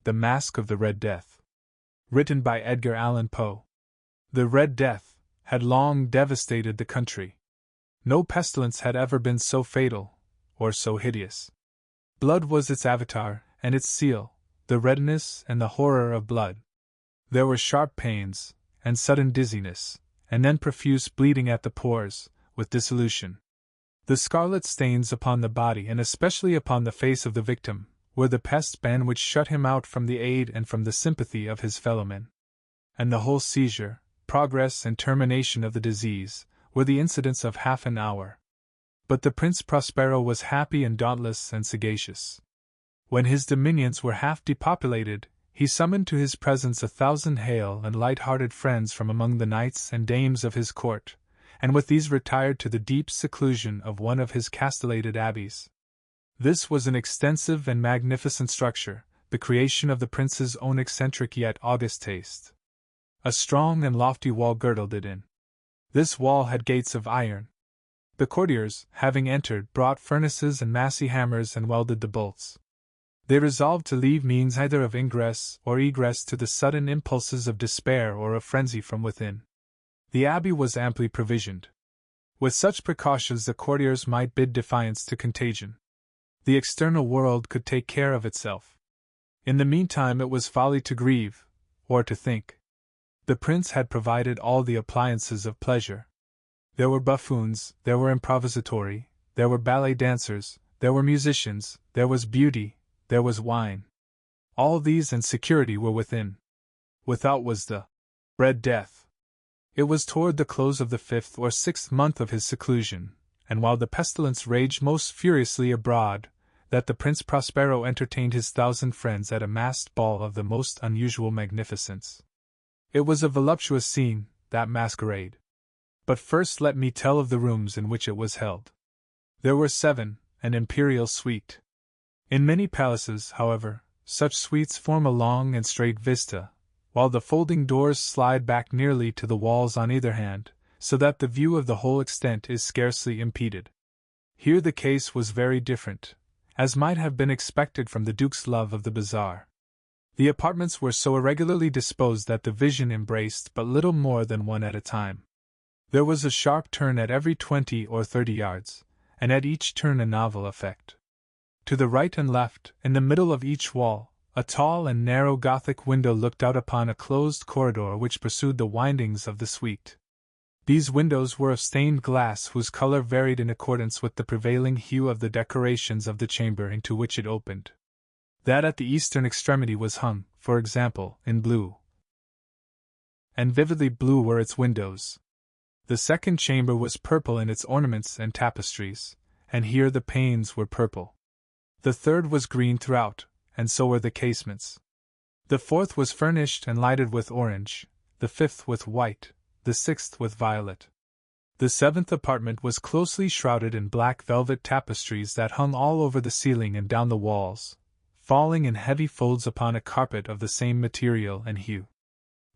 The Masque of the Red Death. Written by Edgar Allan Poe. The Red Death had long devastated the country. No pestilence had ever been so fatal, or so hideous. Blood was its avatar, and its seal, the redness and the horror of blood. There were sharp pains, and sudden dizziness, and then profuse bleeding at the pores, with dissolution. The scarlet stains upon the body and especially upon the face of the victim were the pest ban which shut him out from the aid and from the sympathy of his fellowmen. And the whole seizure, progress and termination of the disease were the incidents of half an hour. But the Prince Prospero was happy and dauntless and sagacious. When his dominions were half depopulated, he summoned to his presence 1,000 hale and light-hearted friends from among the knights and dames of his court, and with these retired to the deep seclusion of one of his castellated abbeys. This was an extensive and magnificent structure, the creation of the prince's own eccentric yet august taste. A strong and lofty wall girdled it in. This wall had gates of iron. The courtiers, having entered, brought furnaces and massy hammers and welded the bolts. They resolved to leave means either of ingress or egress to the sudden impulses of despair or of frenzy from within. The abbey was amply provisioned. With such precautions the courtiers might bid defiance to contagion. The external world could take care of itself. In the meantime it was folly to grieve, or to think. The prince had provided all the appliances of pleasure. There were buffoons, there were improvisatori, there were ballet dancers, there were musicians, there was beauty, there was wine. All these and security were within. Without was the Red Death. It was toward the close of the 5th or 6th month of his seclusion, and while the pestilence raged most furiously abroad, that the Prince Prospero entertained his 1,000 friends at a masked ball of the most unusual magnificence. It was a voluptuous scene, that masquerade. But first let me tell of the rooms in which it was held. There were 7, an imperial suite. In many palaces, however, such suites form a long and straight vista, while the folding doors slide back nearly to the walls on either hand, so that the view of the whole extent is scarcely impeded. Here the case was very different, as might have been expected from the Duke's love of the bizarre. The apartments were so irregularly disposed that the vision embraced but little more than one at a time. There was a sharp turn at every 20 or 30 yards, and at each turn a novel effect. To the right and left, in the middle of each wall, a tall and narrow Gothic window looked out upon a closed corridor which pursued the windings of the suite. These windows were of stained glass whose color varied in accordance with the prevailing hue of the decorations of the chamber into which it opened. That at the eastern extremity was hung, for example, in blue. And vividly blue were its windows. The second chamber was purple in its ornaments and tapestries, and here the panes were purple. The third was green throughout, and so were the casements. The fourth was furnished and lighted with orange, the fifth with white, the 6th with violet. The 7th apartment was closely shrouded in black velvet tapestries that hung all over the ceiling and down the walls, falling in heavy folds upon a carpet of the same material and hue.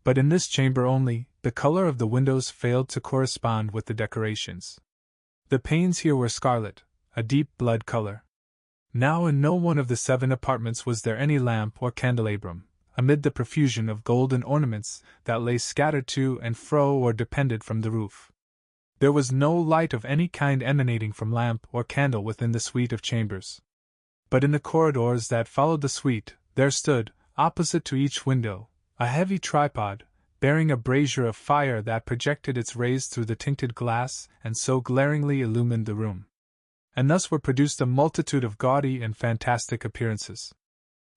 But in this chamber only, the color of the windows failed to correspond with the decorations. The panes here were scarlet, a deep blood color. Now in no one of the 7 apartments was there any lamp or candelabrum, amid the profusion of golden ornaments that lay scattered to and fro or depended from the roof. There was no light of any kind emanating from lamp or candle within the suite of chambers. But in the corridors that followed the suite, there stood, opposite to each window, a heavy tripod, bearing a brazier of fire that projected its rays through the tinted glass and so glaringly illumined the room. And thus were produced a multitude of gaudy and fantastic appearances.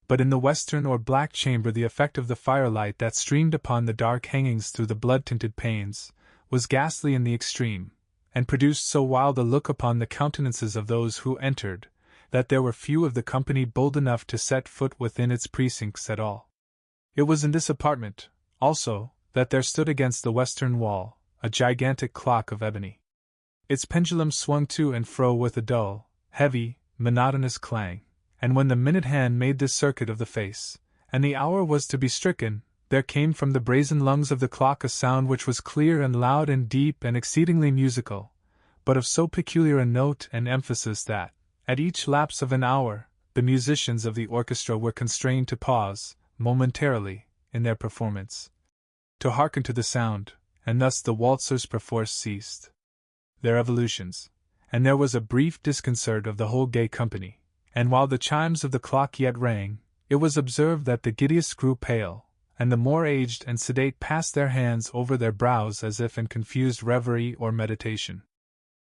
But in the western or black chamber the effect of the firelight that streamed upon the dark hangings through the blood-tinted panes was ghastly in the extreme, and produced so wild a look upon the countenances of those who entered, that there were few of the company bold enough to set foot within its precincts at all. It was in this apartment, also, that there stood against the western wall a gigantic clock of ebony. Its pendulum swung to and fro with a dull, heavy, monotonous clang, and when the minute hand made this circuit of the face, and the hour was to be stricken, there came from the brazen lungs of the clock a sound which was clear and loud and deep and exceedingly musical, but of so peculiar a note and emphasis that, at each lapse of an hour, the musicians of the orchestra were constrained to pause, momentarily, in their performance, to hearken to the sound, and thus the waltzers perforce ceased their evolutions, and there was a brief disconcert of the whole gay company, and while the chimes of the clock yet rang, it was observed that the giddiest grew pale, and the more aged and sedate passed their hands over their brows as if in confused reverie or meditation.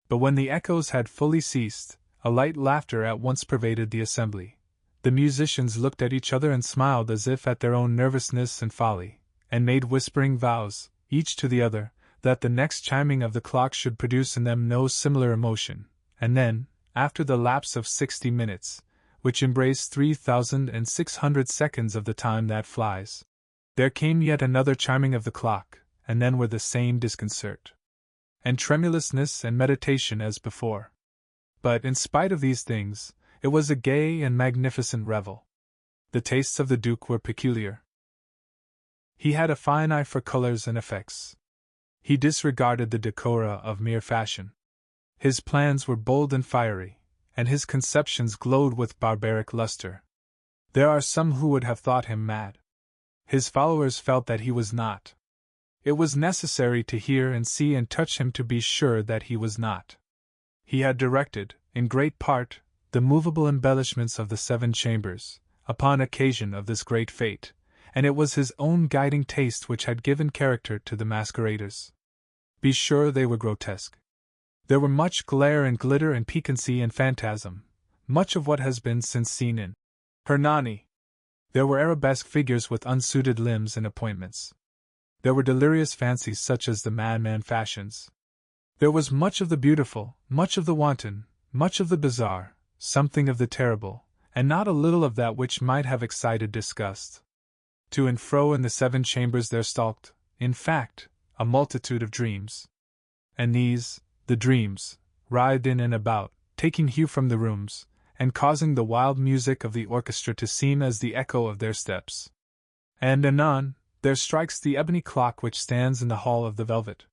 But when the echoes had fully ceased, a light laughter at once pervaded the assembly. The musicians looked at each other and smiled as if at their own nervousness and folly, and made whispering vows, each to the other, that the next chiming of the clock should produce in them no similar emotion, and then, after the lapse of 60 minutes, which embraced 3,600 seconds of the time that flies, there came yet another chiming of the clock, and then were the same disconcert and tremulousness and meditation as before. But, in spite of these things, it was a gay and magnificent revel. The tastes of the Duke were peculiar. He had a fine eye for colors and effects. He disregarded the decora of mere fashion. His plans were bold and fiery, and his conceptions glowed with barbaric luster. There are some who would have thought him mad. His followers felt that he was not. It was necessary to hear and see and touch him to be sure that he was not. He had directed, in great part, the movable embellishments of the 7 chambers, upon occasion of this great fete, and it was his own guiding taste which had given character to the masqueraders. Be sure they were grotesque. There were much glare and glitter and piquancy and phantasm, much of what has been since seen in Hernani. There were arabesque figures with unsuited limbs and appointments. There were delirious fancies such as the madman fashions. There was much of the beautiful, much of the wanton, much of the bizarre, something of the terrible, and not a little of that which might have excited disgust. To and fro in the 7 chambers there stalked, in fact, a multitude of dreams. And these, the dreams, writhed in and about, taking hue from the rooms, and causing the wild music of the orchestra to seem as the echo of their steps. And anon, there strikes the ebony clock which stands in the hall of the velvet.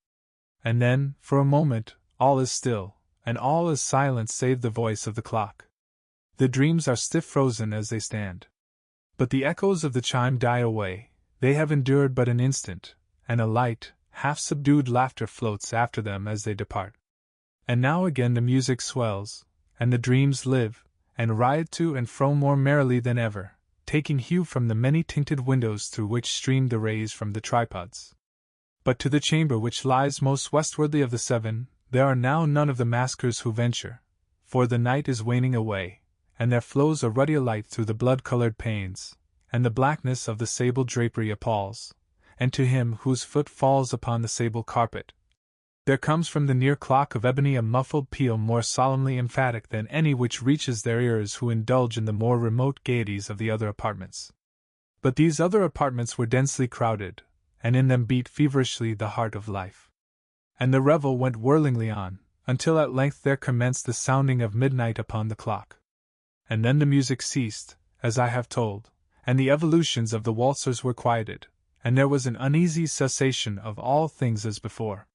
And then, for a moment, all is still, and all is silent save the voice of the clock. The dreams are stiff frozen as they stand. But the echoes of the chime die away, they have endured but an instant, and a light, half-subdued laughter floats after them as they depart. And now again the music swells, and the dreams live, and ride to and fro more merrily than ever, taking hue from the many tinted windows through which streamed the rays from the tripods. But to the chamber which lies most westwardly of the 7, there are now none of the maskers who venture, for the night is waning away, and there flows a ruddy light through the blood-colored panes, and the blackness of the sable drapery appalls, and to him whose foot falls upon the sable carpet, there comes from the near clock of ebony a muffled peal more solemnly emphatic than any which reaches their ears who indulge in the more remote gaieties of the other apartments. But these other apartments were densely crowded, and in them beat feverishly the heart of life. And the revel went whirlingly on, until at length there commenced the sounding of midnight upon the clock. And then the music ceased, as I have told, and the evolutions of the waltzers were quieted, and there was an uneasy cessation of all things as before.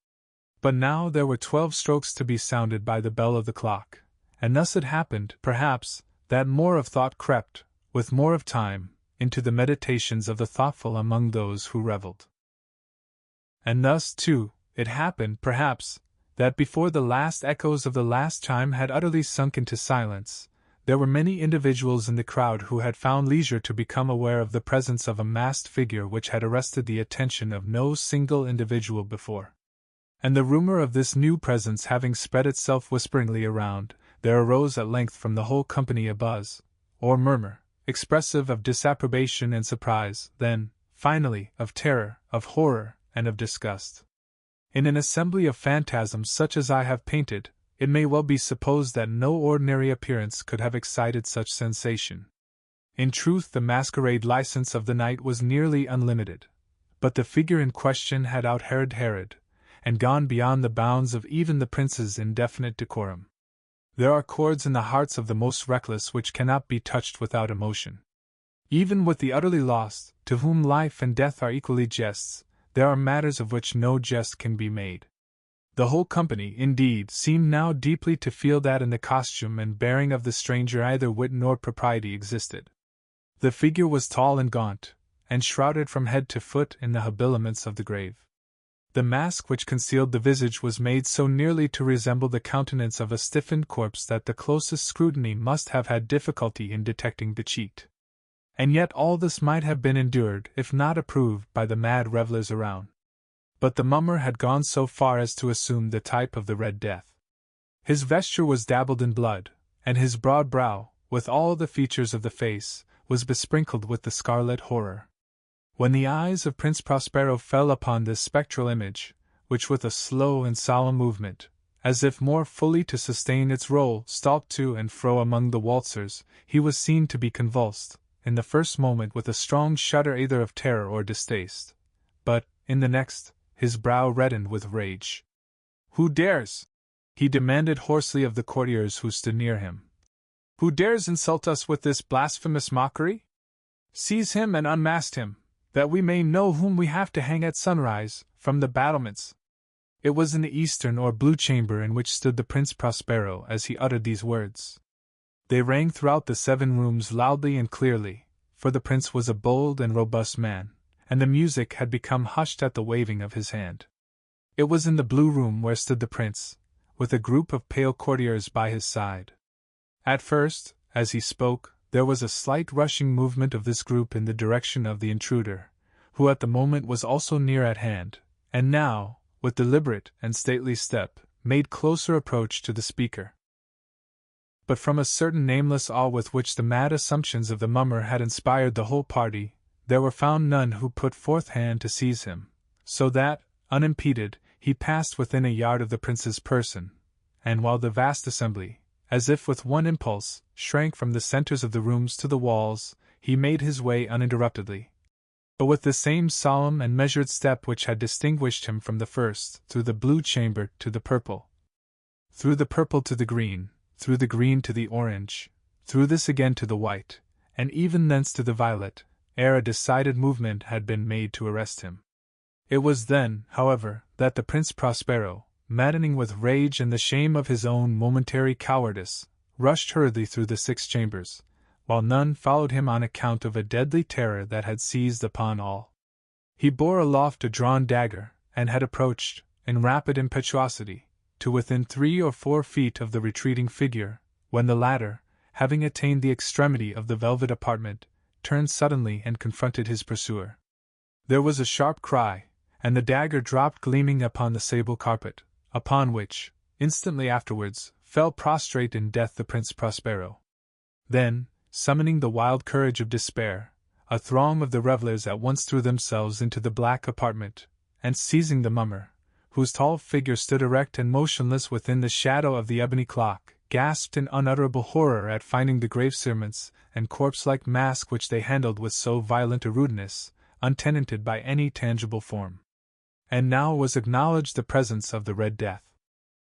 But now there were 12 strokes to be sounded by the bell of the clock, and thus it happened, perhaps, that more of thought crept, with more of time, into the meditations of the thoughtful among those who revelled. And thus, too, it happened, perhaps, that before the last echoes of the last chime had utterly sunk into silence, there were many individuals in the crowd who had found leisure to become aware of the presence of a masked figure which had arrested the attention of no single individual before. And the rumor of this new presence having spread itself whisperingly around, there arose at length from the whole company a buzz, or murmur, expressive of disapprobation and surprise, then, finally, of terror, of horror, and of disgust. In an assembly of phantasms such as I have painted, it may well be supposed that no ordinary appearance could have excited such sensation. In truth, the masquerade license of the night was nearly unlimited, but the figure in question had out-Herod, and gone beyond the bounds of even the prince's indefinite decorum. There are chords in the hearts of the most reckless which cannot be touched without emotion. Even with the utterly lost, to whom life and death are equally jests, there are matters of which no jest can be made. The whole company, indeed, seemed now deeply to feel that in the costume and bearing of the stranger either wit nor propriety existed. The figure was tall and gaunt, and shrouded from head to foot in the habiliments of the grave. The mask which concealed the visage was made so nearly to resemble the countenance of a stiffened corpse that the closest scrutiny must have had difficulty in detecting the cheat. And yet all this might have been endured if not approved by the mad revellers around. But the mummer had gone so far as to assume the type of the Red Death. His vesture was dabbled in blood, and his broad brow, with all the features of the face, was besprinkled with the scarlet horror. When the eyes of Prince Prospero fell upon this spectral image, which with a slow and solemn movement, as if more fully to sustain its role, stalked to and fro among the waltzers, he was seen to be convulsed, in the first moment with a strong shudder either of terror or distaste, but, in the next, his brow reddened with rage. "Who dares?" he demanded hoarsely of the courtiers who stood near him. "Who dares insult us with this blasphemous mockery? Seize him and unmask him, that we may know whom we have to hang at sunrise, from the battlements." It was in the eastern or blue chamber in which stood the Prince Prospero as he uttered these words. They rang throughout the 7 rooms loudly and clearly, for the prince was a bold and robust man, and the music had become hushed at the waving of his hand. It was in the blue room where stood the prince, with a group of pale courtiers by his side. At first, as he spoke, there was a slight rushing movement of this group in the direction of the intruder, who at the moment was also near at hand, and now, with deliberate and stately step, made closer approach to the speaker. But from a certain nameless awe with which the mad assumptions of the mummer had inspired the whole party, there were found none who put forth hand to seize him, so that, unimpeded, he passed within a yard of the prince's person, and while the vast assembly, as if with one impulse, shrank from the centers of the rooms to the walls, he made his way uninterruptedly, but with the same solemn and measured step which had distinguished him from the first, through the blue chamber to the purple, through the purple to the green, through the green to the orange, through this again to the white, and even thence to the violet, ere a decided movement had been made to arrest him. It was then, however, that the Prince Prospero, maddening with rage and the shame of his own momentary cowardice, rushed hurriedly through the 6 chambers, while none followed him on account of a deadly terror that had seized upon all. He bore aloft a drawn dagger, and had approached, in rapid impetuosity, to within 3 or 4 feet of the retreating figure, when the latter, having attained the extremity of the velvet apartment, turned suddenly and confronted his pursuer. There was a sharp cry, and the dagger dropped gleaming upon the sable carpet, upon which, instantly afterwards, fell prostrate in death the Prince Prospero. Then, summoning the wild courage of despair, a throng of the revellers at once threw themselves into the black apartment, and seizing the mummer, whose tall figure stood erect and motionless within the shadow of the ebony clock, gasped in unutterable horror at finding the grave cerements and corpse-like mask which they handled with so violent a rudeness, untenanted by any tangible form. And now was acknowledged the presence of the Red Death.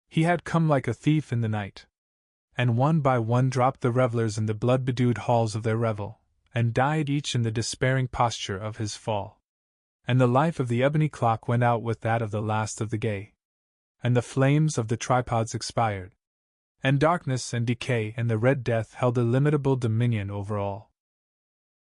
He had come like a thief in the night, and one by one dropped the revellers in the blood-bedewed halls of their revel, and died each in the despairing posture of his fall. And the life of the ebony clock went out with that of the last of the gay, and the flames of the tripods expired, and darkness and decay and the Red Death held illimitable dominion over all.